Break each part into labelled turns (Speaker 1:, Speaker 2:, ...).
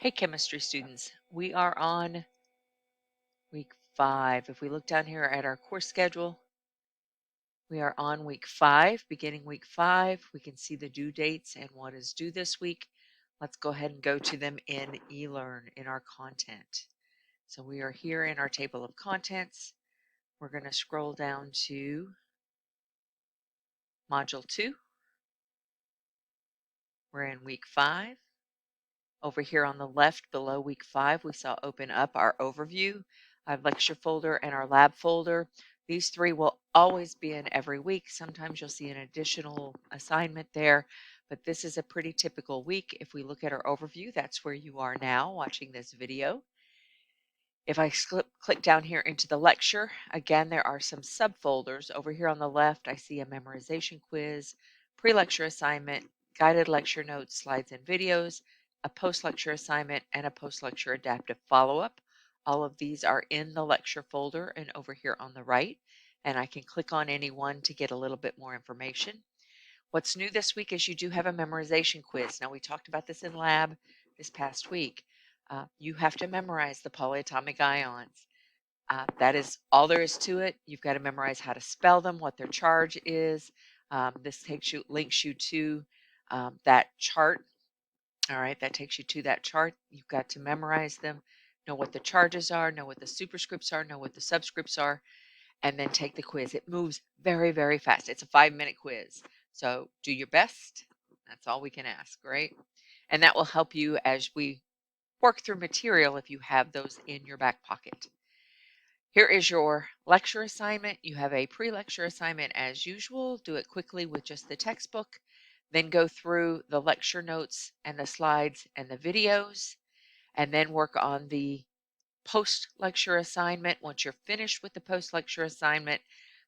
Speaker 1: Hey, chemistry students, we are on week 5. If we look down here at our course schedule, we are on week 5, beginning week 5. We can see the due dates and what is due this week. Let's go ahead and go to them in eLearn in our content. So we are here in our table of contents. We're going to scroll down to Module 2. We're in week 5. Over here on the left below week 5, we saw open up our overview, our lecture folder, and our lab folder. These 3 will always be in every week. Sometimes you'll see an additional assignment there, but this is a pretty typical week. If we look at our overview, that's where you are now watching this video. If I click down here into the lecture, again, there are some subfolders. Over here on the left, I see a memorization quiz, pre-lecture assignment, guided lecture notes, slides and videos, a post-lecture assignment, and a post-lecture adaptive follow-up. All of these are in the lecture folder and over here on the right, and I can click on any one to get a little bit more information. What's new this week is you do have a memorization quiz. Now, we talked about this in lab this past week. You have to memorize the polyatomic ions. That is all there is to it. You've got to memorize how to spell them, what their charge is. This links you to that chart. All right, that takes you to that chart. You've got to memorize them, know what the charges are, know what the superscripts are, know what the subscripts are, and then take the quiz. It moves very, very fast. It's a 5-minute quiz. So do your best. That's all we can ask, right? And that will help you as we work through material if you have those in your back pocket. Here is your lecture assignment. You have a pre-lecture assignment as usual. Do it quickly with just the textbook. Then go through the lecture notes and the slides and the videos, and then work on the post-lecture assignment. Once you're finished with the post-lecture assignment,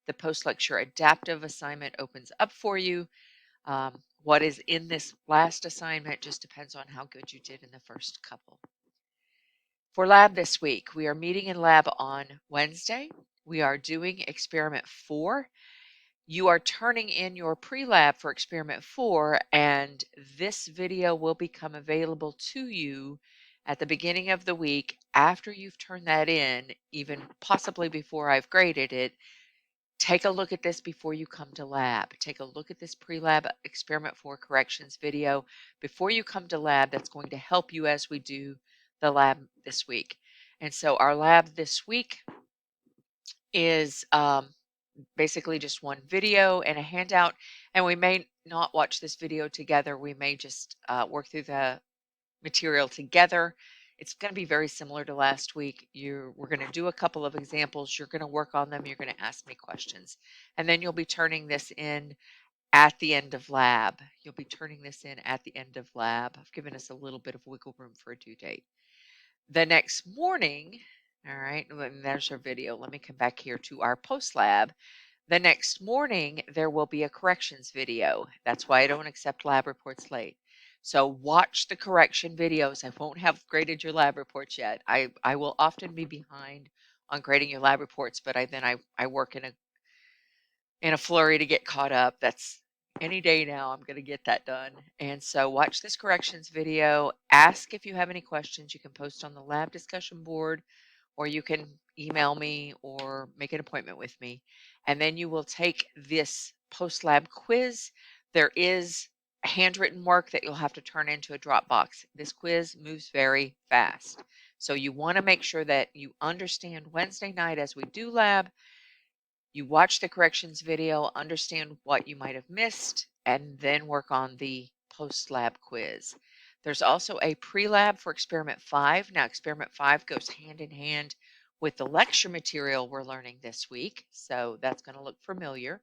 Speaker 1: the post-lecture adaptive assignment opens up for you. What is in this last assignment just depends on how good you did in the first couple. For lab this week, we are meeting in lab on Wednesday. We are doing experiment 4. You are turning in your pre-lab for experiment 4, and this video will become available to you at the beginning of the week after you've turned that in, even possibly before I've graded it. Take a look at this before you come to lab. Take a look at this pre-lab experiment 4 corrections video before you come to lab. That's going to help you as we do the lab this week. And so our lab this week is basically just one video and a handout, and we may not watch this video together. We may just work through the material together. It's going to be very similar to last week. We're going to do a couple of examples. You're going to work on them. You're going to ask me questions, and then you'll be turning this in at the end of lab. You'll be turning this in at the end of lab. I've given us a little bit of wiggle room for a due date. The next morning, all right, and there's our video. Let me come back here to our post lab. The next morning, there will be a corrections video. That's why I don't accept lab reports late. So watch the correction videos. I won't have graded your lab reports yet. I will often be behind on grading your lab reports, but I work in a flurry to get caught up. That's any day now. I'm going to get that done. And so watch this corrections video. Ask if you have any questions. You can post on the lab discussion board, or you can email me or make an appointment with me. And then you will take this post-lab quiz. There is handwritten work that you'll have to turn into a Dropbox. This quiz moves very fast. So you want to make sure that you understand Wednesday night as we do lab. You watch the corrections video, understand what you might have missed, and then work on the post-lab quiz. There's also a pre-lab for experiment 5. Now, experiment 5 goes hand in hand with the lecture material we're learning this week, so that's going to look familiar.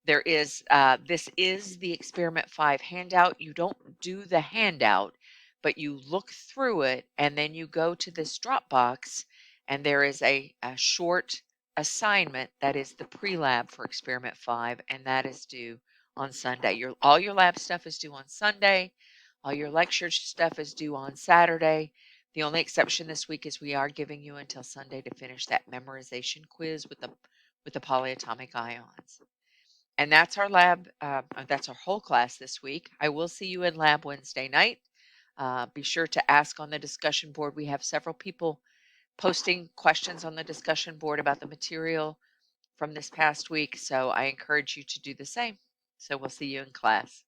Speaker 1: This is the experiment 5 handout. You don't do the handout, but you look through it, and then you go to this Dropbox, and there is a short assignment that is the pre-lab for experiment 5, and that is due on Sunday. All your lab stuff is due on Sunday. All your lecture stuff is due on Saturday. The only exception this week is we are giving you until Sunday to finish that memorization quiz with the polyatomic ions. And that's our lab. That's our whole class this week. I will see you in lab Wednesday night. Be sure to ask on the discussion board. We have several people posting questions on the discussion board about the material from this past week, so I encourage you to do the same. So we'll see you in class.